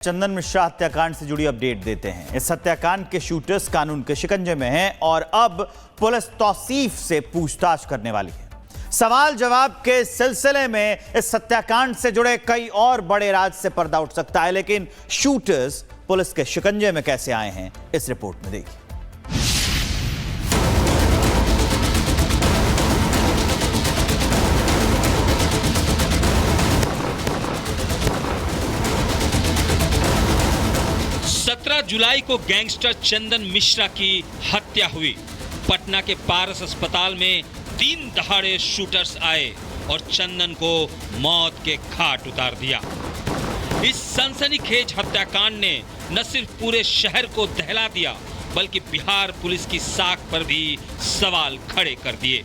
चंदन मिश्रा हत्याकांड से जुड़ी अपडेट देते हैं। इस हत्याकांड के शूटर्स कानून के शिकंजे में हैं और अब पुलिस तौसीफ से पूछताछ करने वाली है। सवाल जवाब के सिलसिले में इस हत्याकांड से जुड़े कई और बड़े राज से पर्दा उठ सकता है, लेकिन शूटर्स पुलिस के शिकंजे में कैसे आए हैं, इस रिपोर्ट में देखिए। 17 जुलाई को गैंगस्टर चंदन मिश्रा की हत्या हुई। पटना के पारस अस्पताल में 3 दहाड़े शूटर्स आए और चंदन को मौत के घाट उतार दिया। इस सनसनीखेज हत्याकांड ने न सिर्फ पूरे शहर को दहला दिया, बल्कि बिहार पुलिस की साख पर भी सवाल खड़े कर दिए।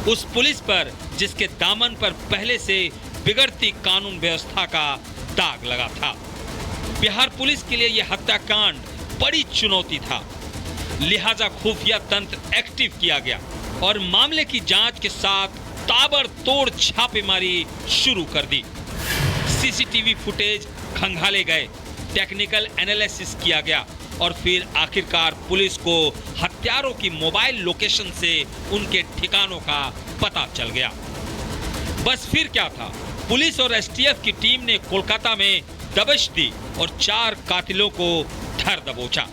उस पुलिस पर जिसके दामन पर पहले से बिगड़ती कानून व्यवस्था का दाग लगा था। बिहार पुलिस के लिए यह हत्याकांड बड़ी चुनौती था, लिहाजा खुफिया तंत्र एक्टिव किया गया और मामले की जांच के साथ ताबड़तोड़ छापेमारी शुरू कर दी। सीसीटीवी फुटेज खंगाले गए, टेक्निकल एनालिसिस किया गया और फिर आखिरकार पुलिस को हत्यारों की मोबाइल लोकेशन से उनके ठिकानों का पता चल गया। बस फिर क्या था, पुलिस और एसटीएफ की टीम ने कोलकाता में दबिश दी और 4 कातिलों को धर दबोचा।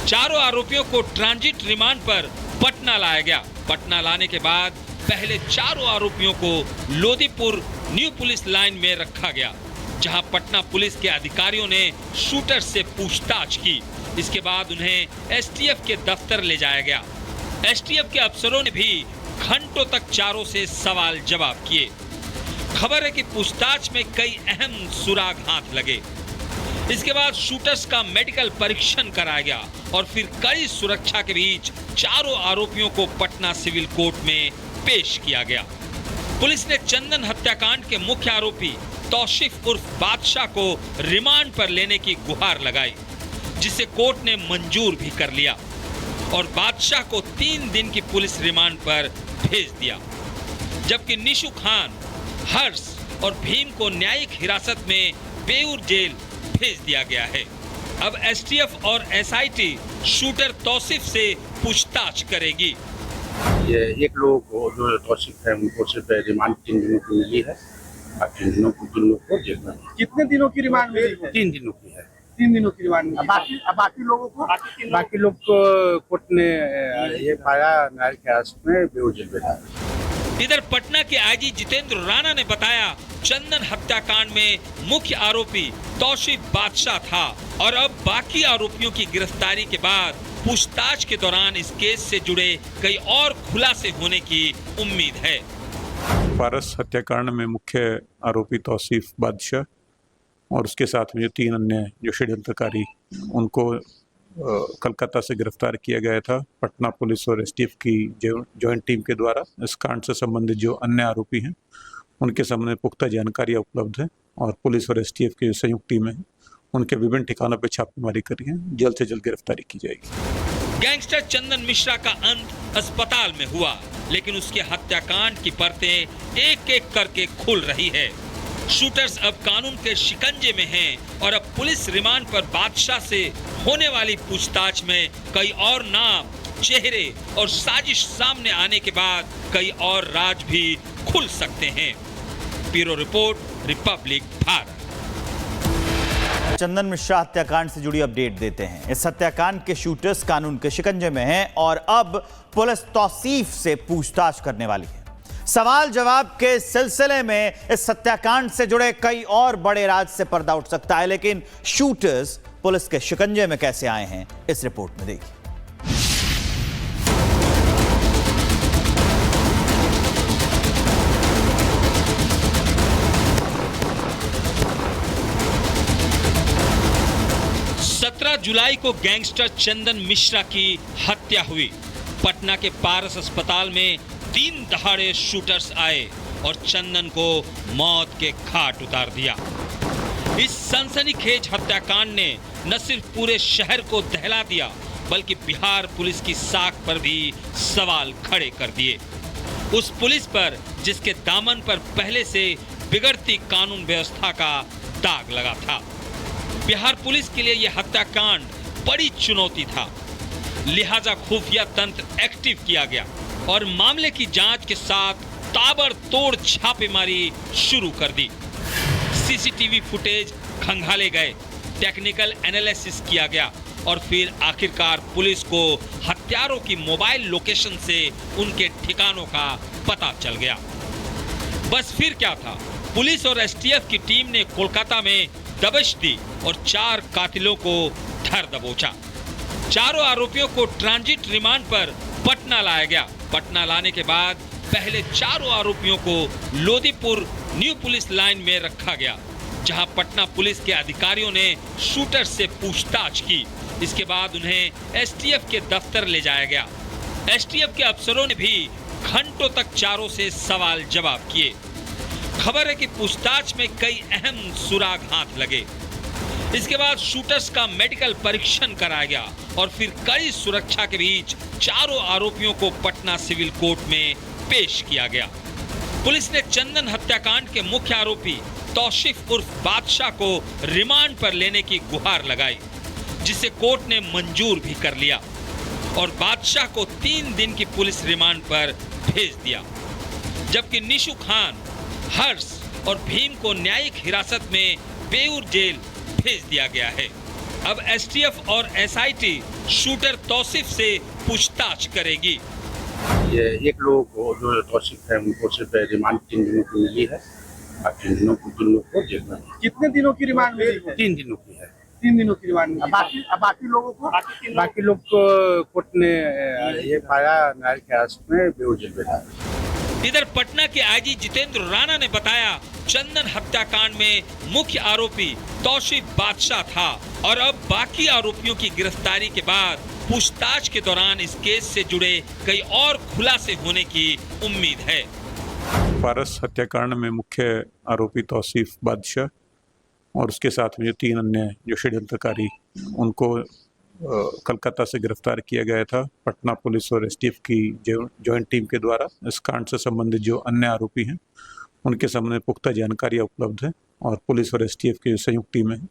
चारों आरोपियों को ट्रांजिट रिमांड पर पटना लाया गया। पटना लाने के बाद पहले चारों आरोपियों को लोदीपुर न्यू पुलिस लाइन में रखा गया, जहां पटना पुलिस के अधिकारियों ने शूटर से पूछताछ की। इसके बाद उन्हें एसटीएफ के दफ्तर ले जाया गया। एसटीएफ के अफसरों ने भी घंटों तक चारों से सवाल जवाब किए। खबर है कि पूछताछ में कई अहम सुराग हाथ लगे। इसके बाद शूटर्स का मेडिकल परीक्षण कराया गया और फिर कड़ी सुरक्षा के बीच चारों आरोपियों को पटना सिविल कोर्ट में पेश किया गया। पुलिस ने चंदन हत्याकांड के मुख्य आरोपी तौसीफ उर्फ बादशाह को रिमांड पर लेने की गुहार लगाई, जिसे कोर्ट ने मंजूर भी कर लिया और बादशाह को 3 दिन की पुलिस रिमांड पर भेज दिया। जबकि निशु खान, हर्ष और भीम को न्यायिक हिरासत में बेऊर जेल भेज दिया गया है। अब एसटीएफ और एसआईटी शूटर तौसीफ से पूछताछ करेगी। ये एक लोग को जो तौसीफ है उनको सिर्फ रिमांड 3 दिनों की मिली है, बाकी 3 दिनों को जेल में। कितने दिनों की रिमांड मिली है? 3 दिनों की है। 3 दिनों की रिमांड मिली। बाकी लोगों को बाकी लोग को कोर्ट ने ये पाया न्यायिक हिरासत में बेऊर जेल भेजा। इधर पटना के आईजी जितेंद्र राणा ने बताया, चंदन हत्याकांड में मुख्य आरोपी तौसीफ बादशाह था और अब बाकी आरोपियों की गिरफ्तारी के बाद पूछताछ के दौरान इस केस से जुड़े कई और खुलासे होने की उम्मीद है। पारस हत्याकांड में मुख्य आरोपी तौसीफ बादशाह और उसके साथ में जो 3 अन्य जो षड्यंत्रकारी, उनको कलकत्ता से गिरफ्तार किया गया था। पटना पुलिस और एसटीएफ की जॉइंट टीम के द्वारा इस कांड से संबंधित जो अन्य आरोपी हैं उनके संबंध में पुख्ता जानकारी उपलब्ध है और पुलिस और एसटीएफ की जो संयुक्त टीमें हैं उनके विभिन्न ठिकानों पर छापेमारी करी है। जल्द से जल्द गिरफ्तारी की जाएगी। गैंगस्टर चंदन मिश्रा का अंत अस्पताल में हुआ, लेकिन उसके हत्याकांड की परतें एक-एक करके खुल रही है। शूटर्स अब कानून के शिकंजे में हैं और अब पुलिस रिमांड पर बादशाह से होने वाली पूछताछ में कई और नाम, चेहरे और साजिश सामने आने के बाद कई और राज भी खुल सकते हैं। Bureau report, Republic Bharat. Chandan Mishra हत्याकांड से जुड़ी अपडेट देते हैं। इस हत्याकांड के शूटर्स कानून के शिकंजे में हैं और अब पुलिस तौसीफ से पूछताछ करने वाली है। सवाल जवाब के सिलसिले में इस हत्याकांड से जुड़े कई और बड़े राज से पर्दा उठ सकता है, लेकिन शूटर्स पुलिस के शिकंजे में कैसे आए हैं, इस रिपोर्ट में देखिए। जुलाई को गैंगस्टर चंदन मिश्रा की हत्या हुई। पटना के पारस अस्पताल में 3 दहाड़े शूटर्स आए और चंदन को मौत के घाट उतार दिया। इस सनसनीखेज हत्याकांड ने न सिर्फ पूरे शहर को दहला दिया, बल्कि बिहार पुलिस की साख पर भी सवाल खड़े कर दिए। उस पुलिस पर जिसके दामन पर पहले से बिगड़ती कानून व्यवस्था का दाग लगा था। बिहार पुलिस के लिए यह हत्याकांड बड़ी चुनौती था, लिहाजा खुफिया तंत्र एक्टिव किया गया और मामले की जांच के साथ ताबड़तोड़ छापेमारी शुरू कर दी। सीसीटीवी फुटेज खंगाले गए, टेक्निकल एनालिसिस किया गया और फिर आखिरकार पुलिस को हत्यारों की मोबाइल लोकेशन से उनके ठिकानों का पता चल गया। बस फिर क्या था, पुलिस और एसटीएफ की टीम ने कोलकाता में दबिश दी और 4 कातिलों को धर दबोचा। चारों आरोपियों को ट्रांजिट रिमांड पर पटना लाया गया। पटना लाने के बाद पहले चारों आरोपियों को लोदीपुर न्यू पुलिस लाइन में रखा गया, जहां पटना पुलिस के अधिकारियों ने शूटर से पूछताछ की। इसके बाद उन्हें एसटीएफ के दफ्तर ले जाया गया। एसटीएफ के अफसरों ने भी घंटों तक चारों से सवाल जवाब किए। खबर है कि पूछताछ में कई अहम सुराग हाथ लगे। इसके बाद शूटर्स का मेडिकल परीक्षण कराया गया और फिर कड़ी सुरक्षा के बीच चारों आरोपियों को पटना सिविल कोर्ट में पेश किया गया। पुलिस ने चंदन हत्याकांड के मुख्य आरोपी तौसीफ उर्फ बादशाह को रिमांड पर लेने की गुहार लगाई, जिसे कोर्ट ने मंजूर भी कर लिया और बादशाह को 3 दिन की पुलिस रिमांड पर भेज दिया, जबकि निशु खान, हर्ष और भीम को न्यायिक हिरासत में बेऊर जेल भेज दिया गया है। अब एसटीएफ और एसआईटी शूटर तौसीफ से पूछताछ करेगी। ये एक लोग को जो तौसीफ है उनको सिर्फ रिमांड 3 दिनों की मिली है, और 3 दिनों को जेल में। कितने दिनों की रिमांड मिली है? 3 दिनों की है। 3 दिनों की रिमांड मिली। बाकी लोगों को? बाकी लोग को कोर्ट ने ये पाया न्यायिक हिरासत में बेऊर जेल भेजा। इधर पटना के आईजी जितेंद्र राणा ने बताया, चंदन हत्याकांड में मुख्य आरोपी तौसीफ बादशाह था और अब बाकी आरोपियों की गिरफ्तारी के बाद पूछताछ के दौरान इस केस से जुड़े कई और खुलासे होने की उम्मीद है। पारस हत्याकांड में मुख्य आरोपी तौसीफ बादशाह और उसके साथ में जो 3 अन्य जो षड्यंत्रकारी, उनको कलकत्ता से गिरफ्तार किया गया था पटना पुलिस और एसटीएफ की जॉइंट टीम के द्वारा। इस कांड से संबंधित जो अन्य आरोपी हैं उनके सामने पुख्ता जानकारियां उपलब्ध है और पुलिस और एसटीएफ की जो संयुक्त टीमें हैं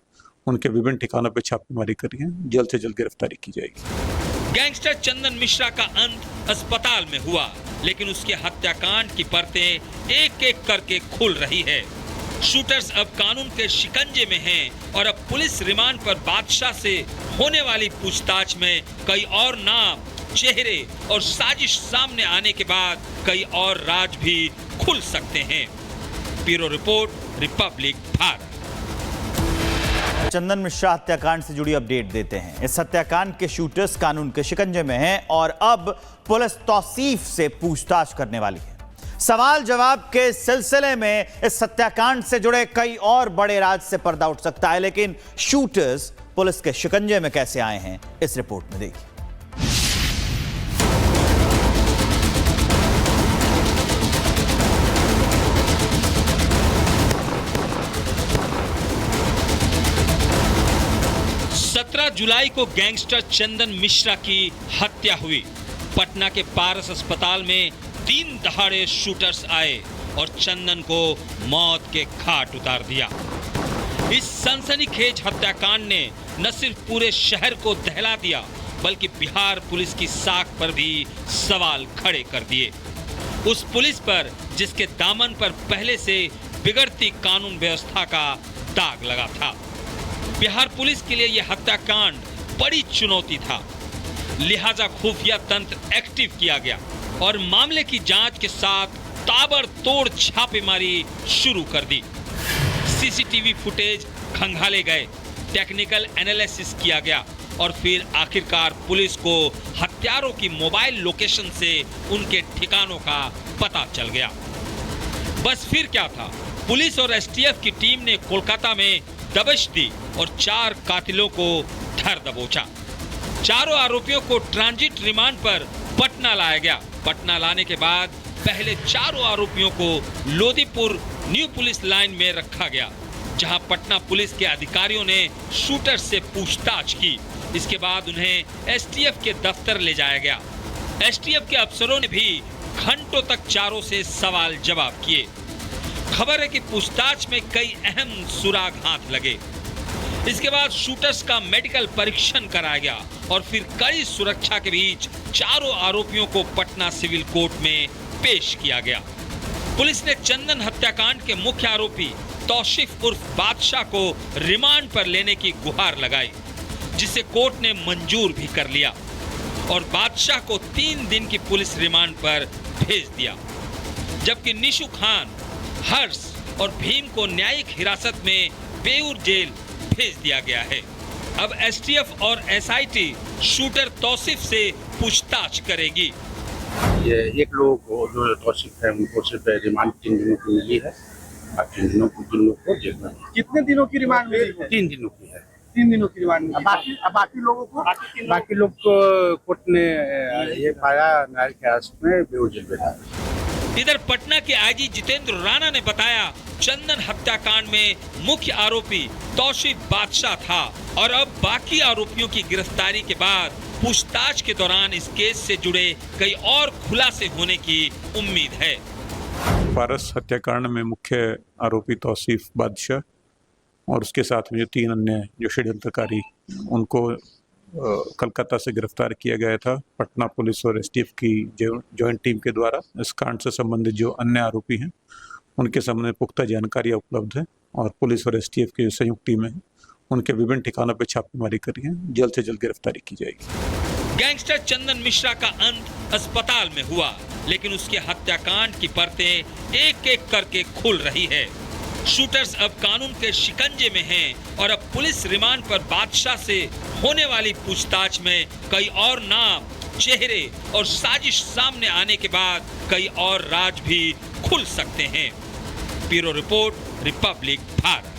उनके विभिन्न ठिकानों पर छापेमारी करी है। जल्द से जल्द गिरफ्तारी की जाएगी। गैंगस्टर चंदन मिश्रा का अंत अस्पताल में हुआ, लेकिन उसके हत्याकांड की परतें एक एक करके खुल रही है। शूटर्स अब कानून के शिकंजे में हैं और अब पुलिस रिमांड पर बादशाह से होने वाली पूछताछ में कई और नाम, चेहरे और साजिश सामने आने के बाद कई और राज भी खुल सकते हैं। Bureau report, Republic Bharat. Chandan Mishra हत्याकांड से जुड़ी अपडेट देते हैं। इस हत्याकांड के शूटर्स कानून के शिकंजे में हैं और अब पुलिस तौसीफ से पूछताछ करने वाली है। सवाल जवाब के सिलसिले में इस हत्याकांड से जुड़े कई और बड़े राज से पर्दा उठ सकता है, लेकिन शूटर्स पुलिस के शिकंजे में कैसे आए हैं, इस रिपोर्ट में देखिए। जुलाई को गैंगस्टर चंदन मिश्रा की हत्या हुई। पटना के पारस अस्पताल में 3 दहाड़े शूटर्स आए और चंदन को मौत के घाट उतार दिया। इस सनसनीखेज हत्याकांड ने न सिर्फ पूरे शहर को दहला दिया, बल्कि बिहार पुलिस की साख पर भी सवाल खड़े कर दिए। उस पुलिस पर जिसके दामन पर पहले से बिगड़ती कानून व्यवस्था का दाग लगा था। बिहार पुलिस के लिए यह हत्याकांड बड़ी चुनौती था, लिहाजा खुफिया तंत्र एक्टिव किया गया और मामले की जांच के साथ ताबड़तोड़ छापेमारी शुरू कर दी। सीसीटीवी फुटेज खंगाले गए, टेक्निकल एनालिसिस किया गया और फिर आखिरकार पुलिस को हत्यारों की मोबाइल लोकेशन से उनके ठिकानों का पता चल गया। बस फिर क्या था, पुलिस और एसटीएफ की टीम ने कोलकाता में दबिश दी और 4 कातिलों को धर दबोचा। चारों आरोपियों को ट्रांजिट रिमांड पर पटना लाया गया। पटना लाने के बाद पहले चारों आरोपियों को लोदीपुर न्यू पुलिस लाइन में रखा गया, जहां पटना पुलिस के अधिकारियों ने शूटर से पूछताछ की। इसके बाद उन्हें एसटीएफ के दफ्तर ले जाया गया। एसटीएफ के अफसरों ने भी घंटों तक चारों से सवाल जवाब किए। खबर है कि पूछताछ में कई अहम सुराग हाथ लगे। इसके बाद शूटर्स का मेडिकल परीक्षण कराया गया और फिर कड़ी सुरक्षा के बीच चारों आरोपियों को पटना सिविल कोर्ट में पेश किया गया। पुलिस ने चंदन हत्याकांड के मुख्य आरोपी तौसीफ उर्फ बादशाह को रिमांड पर लेने की गुहार लगाई, जिसे कोर्ट ने मंजूर भी कर लिया और बादशाह को 3 दिन की पुलिस रिमांड पर भेज दिया, जबकि निशु खान, हर्ष और भीम को न्यायिक हिरासत में बेऊर जेल भेज दिया गया है। अब एसटीएफ और एसआईटी शूटर तौसीफ से पूछताछ करेगी। ये एक लोग को जो तौसीफ है उनको सिर्फ रिमांड 3 दिनों की मिली है, बाकी 3 दिनों को जेल में। कितने दिनों की रिमांड मिली है? 3 दिनों की है। 3 दिनों की रिमांड मिली। बाकी लोगों को बाकी लोग को कोर्ट ने ये पाया न्यायिक हिरासत में बेऊर जेल भेजा। इधर पटना के आईजी जितेंद्र राणा ने बताया, चंदन हत्याकांड में मुख्य आरोपी तौसीफ बादशाह था और अब बाकी आरोपियों की गिरफ्तारी के बाद पूछताछ के दौरान इस केस से जुड़े कई और खुलासे होने की उम्मीद है। पारस हत्याकांड में मुख्य आरोपी तौसीफ बादशाह और उसके साथ में जो 3 अन्य जो षड्यंत्रकारी उनको कलकत्ता से गिरफ्तार किया गया था पटना पुलिस और एसटीएफ की जॉइंट टीम के द्वारा। इस कांड से संबंधित जो अन्य आरोपी हैं उनके संबंध पुख्ता जानकारियां उपलब्ध है और पुलिस और एसटीएफ की संयुक्त टीमें हैं उनके विभिन्न ठिकानों पर छापेमारी करी है। जल्द से जल्द गिरफ्तारी की जाएगी। गैंगस्टर चंदन मिश्रा का अंत अस्पताल में हुआ, लेकिन उसके हत्याकांड की परतें एक एक करके खुल रही है। शूटर्स अब कानून के शिकंजे में हैं और अब पुलिस रिमांड पर बादशाह से होने वाली पूछताछ में कई और नाम, चेहरे और साजिश सामने आने के बाद कई और राज भी खुल सकते हैं। Bureau report, Republic Bharat.